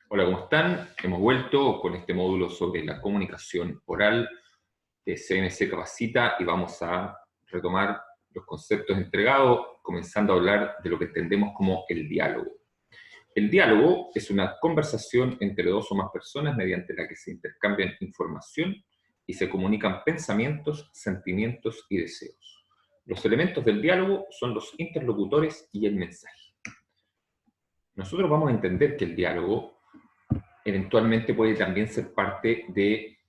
Hola, ¿cómo están? Hemos vuelto con este módulo sobre la comunicación oral de CMC Capacita y vamos a retomar los conceptos entregados, comenzando a hablar de lo que entendemos como el diálogo. El diálogo es una conversación entre dos o más personas mediante la que se intercambian información y se comunican pensamientos, sentimientos y deseos. Los elementos del diálogo son los interlocutores y el mensaje. Nosotros vamos a entender que el diálogo eventualmente puede también ser parte de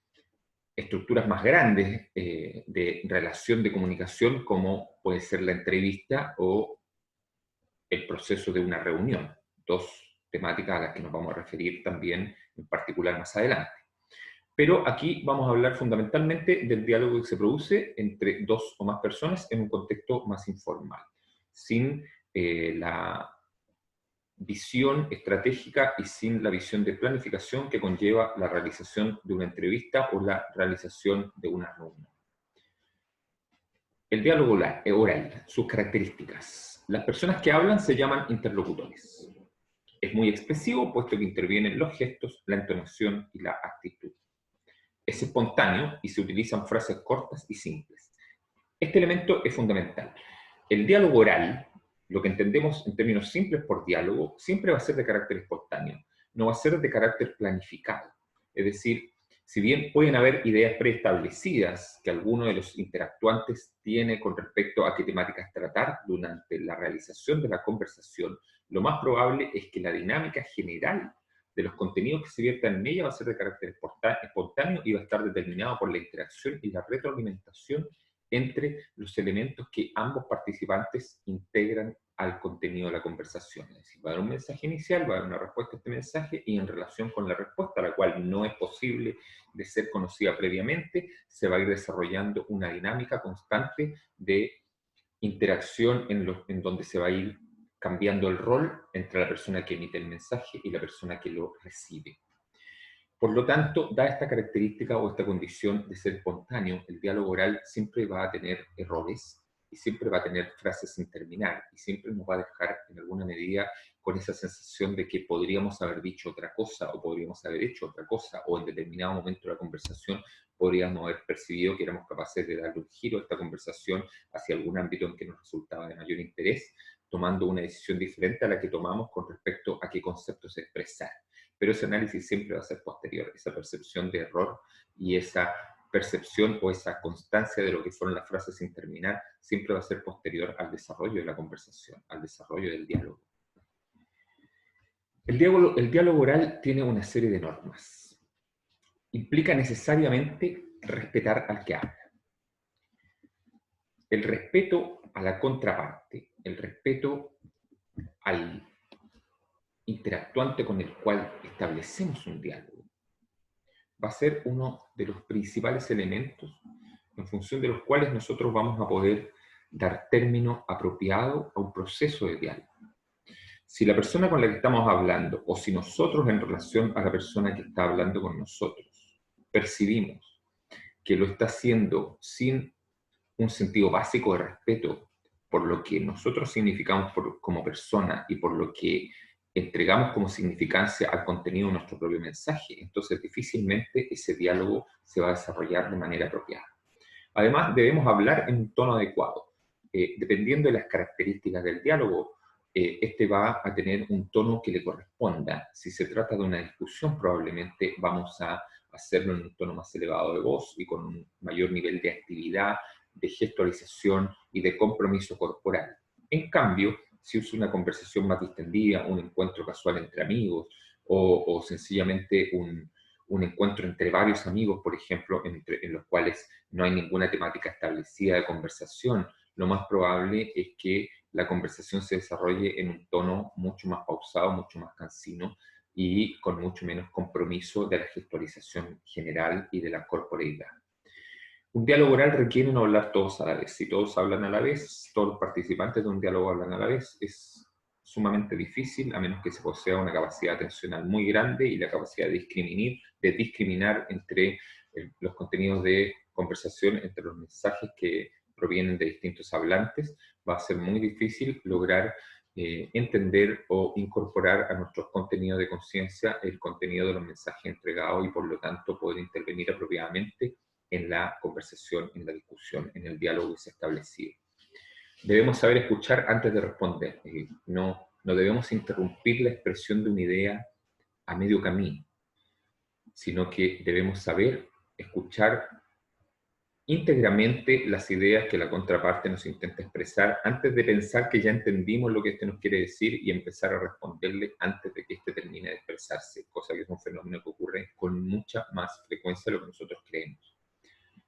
estructuras más grandes de relación de comunicación, como puede ser la entrevista o el proceso de una reunión, dos temáticas a las que nos vamos a referir también en particular más adelante. Pero aquí vamos a hablar fundamentalmente del diálogo que se produce entre dos o más personas en un contexto más informal, sin la visión estratégica y sin la visión de planificación que conlleva la realización de una entrevista o la realización de una reunión. El diálogo oral, sus características. Las personas que hablan se llaman interlocutores. Es muy expresivo, puesto que intervienen los gestos, la entonación y la actitud. Es espontáneo y se utilizan frases cortas y simples. Este elemento es fundamental. El diálogo oral, lo que entendemos en términos simples por diálogo, siempre va a ser de carácter espontáneo, no va a ser de carácter planificado. Es decir, si bien pueden haber ideas preestablecidas que alguno de los interactuantes tiene con respecto a qué temáticas tratar durante la realización de la conversación, lo más probable es que la dinámica general de los contenidos que se viertan en ella va a ser de carácter espontáneo y va a estar determinado por la interacción y la retroalimentación entre los elementos que ambos participantes integran al contenido de la conversación. Es decir, va a haber un mensaje inicial, va a haber una respuesta a este mensaje y en relación con la respuesta, la cual no es posible de ser conocida previamente, se va a ir desarrollando una dinámica constante de interacción en donde se va a ir cambiando el rol entre la persona que emite el mensaje y la persona que lo recibe. Por lo tanto, da esta característica o esta condición de ser espontáneo, el diálogo oral siempre va a tener errores y siempre va a tener frases sin terminar y siempre nos va a dejar en alguna medida con esa sensación de que podríamos haber dicho otra cosa o podríamos haber hecho otra cosa o en determinado momento de la conversación podríamos haber percibido que éramos capaces de darle un giro a esta conversación hacia algún ámbito en que nos resultaba de mayor interés, tomando una decisión diferente a la que tomamos con respecto a qué conceptos expresar. Pero ese análisis siempre va a ser posterior, esa percepción de error y esa percepción o esa constancia de lo que fueron las frases sin terminar siempre va a ser posterior al desarrollo de la conversación, al desarrollo del diálogo. El diálogo oral tiene una serie de normas. Implica necesariamente respetar al que habla. El respeto a la contraparte, el respeto al interactuante con el cual establecemos un diálogo, va a ser uno de los principales elementos en función de los cuales nosotros vamos a poder dar término apropiado a un proceso de diálogo. Si la persona con la que estamos hablando, o si nosotros en relación a la persona que está hablando con nosotros, percibimos que lo está haciendo sin un sentido básico de respeto por lo que nosotros significamos como persona y por lo que entregamos como significancia al contenido de nuestro propio mensaje, entonces difícilmente ese diálogo se va a desarrollar de manera apropiada. Además, debemos hablar en un tono adecuado. Dependiendo de las características del diálogo, este va a tener un tono que le corresponda. Si se trata de una discusión, probablemente vamos a hacerlo en un tono más elevado de voz y con un mayor nivel de actividad, de gestualización y de compromiso corporal. En cambio, si es una conversación más distendida, un encuentro casual entre amigos o sencillamente un encuentro entre varios amigos, por ejemplo, en los cuales no hay ninguna temática establecida de conversación, lo más probable es que la conversación se desarrolle en un tono mucho más pausado, mucho más cansino y con mucho menos compromiso de la gestualización general y de la corporeidad. Un diálogo oral requiere no hablar todos a la vez. Si todos hablan a la vez, todos los participantes de un diálogo hablan a la vez, es sumamente difícil, a menos que se posea una capacidad atencional muy grande y la capacidad de discriminar entre los contenidos de conversación, entre los mensajes que provienen de distintos hablantes. Va a ser muy difícil lograr entender o incorporar a nuestros contenidos de conciencia el contenido de los mensajes entregados y por lo tanto poder intervenir apropiadamente en la conversación, en la discusión, en el diálogo que se ha establecido. Debemos saber escuchar antes de responder. No debemos interrumpir la expresión de una idea a medio camino, sino que debemos saber escuchar íntegramente las ideas que la contraparte nos intenta expresar antes de pensar que ya entendimos lo que éste nos quiere decir y empezar a responderle antes de que éste termine de expresarse, cosa que es un fenómeno que ocurre con mucha más frecuencia de lo que nosotros creemos.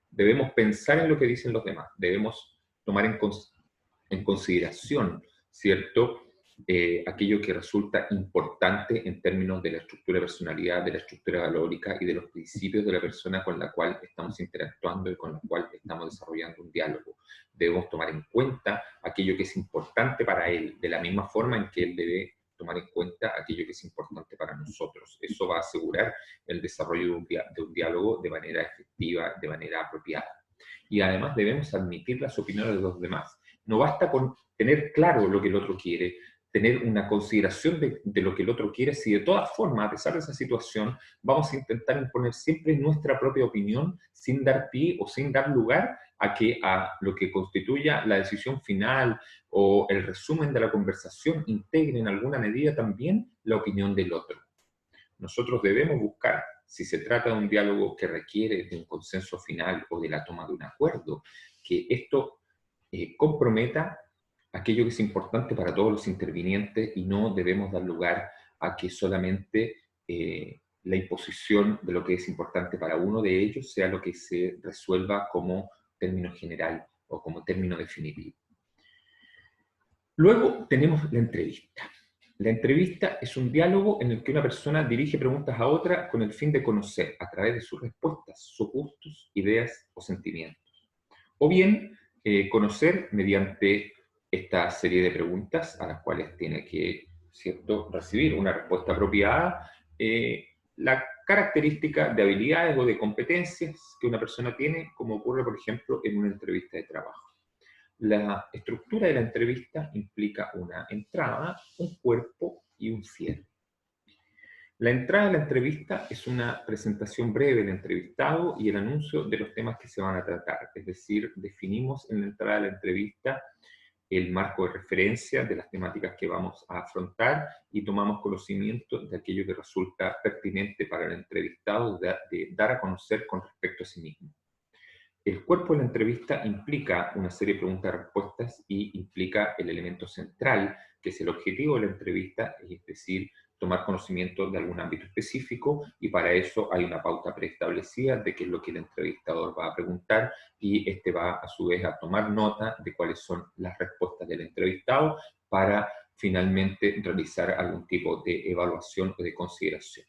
Debemos pensar en lo que dicen los demás, debemos tomar en consideración, ¿cierto?, aquello que resulta importante en términos de la estructura de personalidad, de la estructura valórica y de los principios de la persona con la cual estamos interactuando y con la cual estamos desarrollando un diálogo. Debemos tomar en cuenta aquello que es importante para él, de la misma forma en que él debe tomar en cuenta aquello que es importante para nosotros. Eso va a asegurar el desarrollo de un diálogo de manera efectiva, de manera apropiada. Y además debemos admitir las opiniones de los demás. No basta con tener claro lo que el otro quiere, tener una consideración de lo que el otro quiere, si de todas formas, a pesar de esa situación, vamos a intentar imponer siempre nuestra propia opinión sin dar pie o sin dar lugar a lo que constituya la decisión final o el resumen de la conversación integre en alguna medida también la opinión del otro. Nosotros debemos buscar, si se trata de un diálogo que requiere de un consenso final o de la toma de un acuerdo, que esto comprometa aquello que es importante para todos los intervinientes y no debemos dar lugar a que solamente la imposición de lo que es importante para uno de ellos sea lo que se resuelva como término general o como término definitivo. Luego tenemos la entrevista. La entrevista es un diálogo en el que una persona dirige preguntas a otra con el fin de conocer, a través de sus respuestas, sus gustos, ideas o sentimientos. O bien, conocer mediante esta serie de preguntas a las cuales tiene que, ¿cierto?, recibir una respuesta apropiada, la característica de habilidades o de competencias que una persona tiene, como ocurre, por ejemplo, en una entrevista de trabajo. La estructura de la entrevista implica una entrada, un cuerpo y un cierre. La entrada de la entrevista es una presentación breve del entrevistado y el anuncio de los temas que se van a tratar. Es decir, definimos en la entrada de la entrevista el marco de referencia de las temáticas que vamos a afrontar y tomamos conocimiento de aquello que resulta pertinente para el entrevistado de dar a conocer con respecto a sí mismo. El cuerpo de la entrevista implica una serie de preguntas y respuestas y implica el elemento central, que es el objetivo de la entrevista, es decir, tomar conocimiento de algún ámbito específico, y para eso hay una pauta preestablecida de qué es lo que el entrevistador va a preguntar, y este va a su vez a tomar nota de cuáles son las respuestas del entrevistado para finalmente realizar algún tipo de evaluación o de consideración.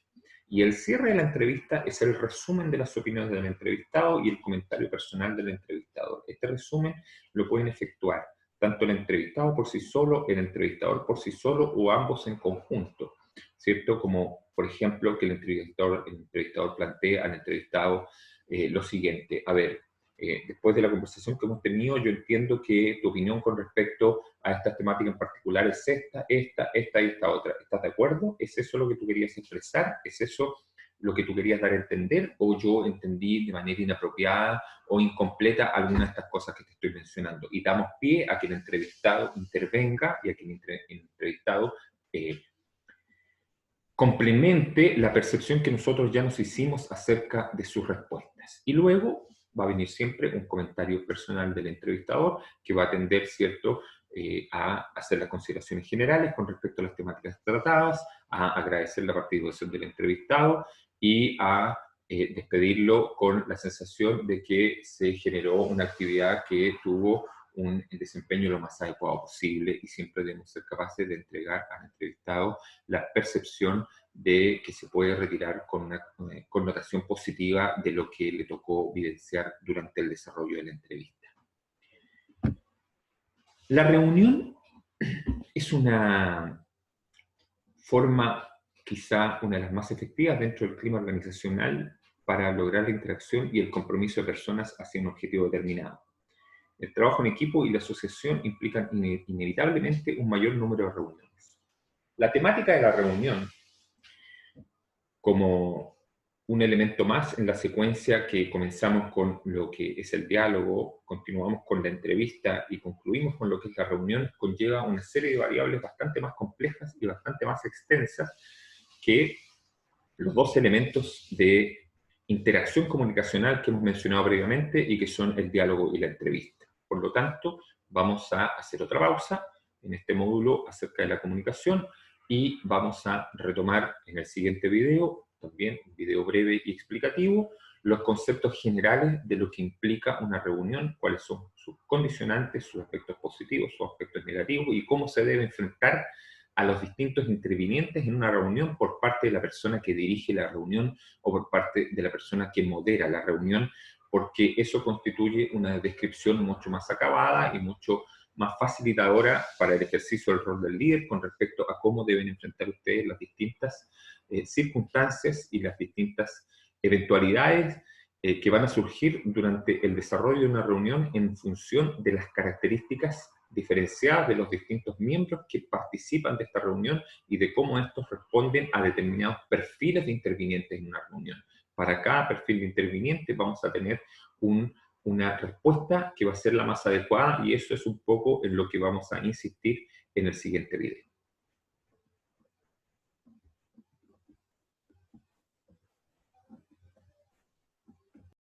Y el cierre de la entrevista es el resumen de las opiniones del entrevistado y el comentario personal del entrevistador. Este resumen lo pueden efectuar tanto el entrevistado por sí solo, el entrevistador por sí solo o ambos en conjunto, ¿cierto? Como, por ejemplo, que el entrevistador plantea al entrevistado lo siguiente: a ver, después de la conversación que hemos tenido, yo entiendo que tu opinión con respecto a esta temática en particular es esta y esta otra. ¿Estás de acuerdo? ¿Es eso lo que tú querías expresar? ¿Es eso lo que tú querías dar a entender? ¿O yo entendí de manera inapropiada o incompleta alguna de estas cosas que te estoy mencionando? Y damos pie a que el entrevistado intervenga y a que el entrevistado complemente la percepción que nosotros ya nos hicimos acerca de sus respuestas. Y luego va a venir siempre un comentario personal del entrevistador que va a tender, ¿cierto?, a hacer las consideraciones generales con respecto a las temáticas tratadas, a agradecer la participación del entrevistado y a despedirlo con la sensación de que se generó una actividad que tuvo un desempeño lo más adecuado posible, y siempre debemos ser capaces de entregar al entrevistado la percepción de que se puede retirar con una connotación positiva de lo que le tocó vivenciar durante el desarrollo de la entrevista. La reunión es una forma, quizá una de las más efectivas dentro del clima organizacional, para lograr la interacción y el compromiso de personas hacia un objetivo determinado. El trabajo en equipo y la asociación implican inevitablemente un mayor número de reuniones. La temática de la reunión, como un elemento más en la secuencia que comenzamos con lo que es el diálogo, continuamos con la entrevista y concluimos con lo que es la reunión, conlleva una serie de variables bastante más complejas y bastante más extensas que los dos elementos de interacción comunicacional que hemos mencionado previamente y que son el diálogo y la entrevista. Por lo tanto, vamos a hacer otra pausa en este módulo acerca de la comunicación y vamos a retomar en el siguiente video, también un video breve y explicativo, los conceptos generales de lo que implica una reunión, cuáles son sus condicionantes, sus aspectos positivos, sus aspectos negativos y cómo se debe enfrentar a los distintos intervinientes en una reunión por parte de la persona que dirige la reunión o por parte de la persona que modera la reunión, porque eso constituye una descripción mucho más acabada y mucho más facilitadora para el ejercicio del rol del líder con respecto a cómo deben enfrentar ustedes las distintas circunstancias y las distintas eventualidades que van a surgir durante el desarrollo de una reunión en función de las características diferenciadas de los distintos miembros que participan de esta reunión y de cómo estos responden a determinados perfiles de intervinientes en una reunión. Para cada perfil de interviniente vamos a tener una respuesta que va a ser la más adecuada y eso es un poco en lo que vamos a insistir en el siguiente video.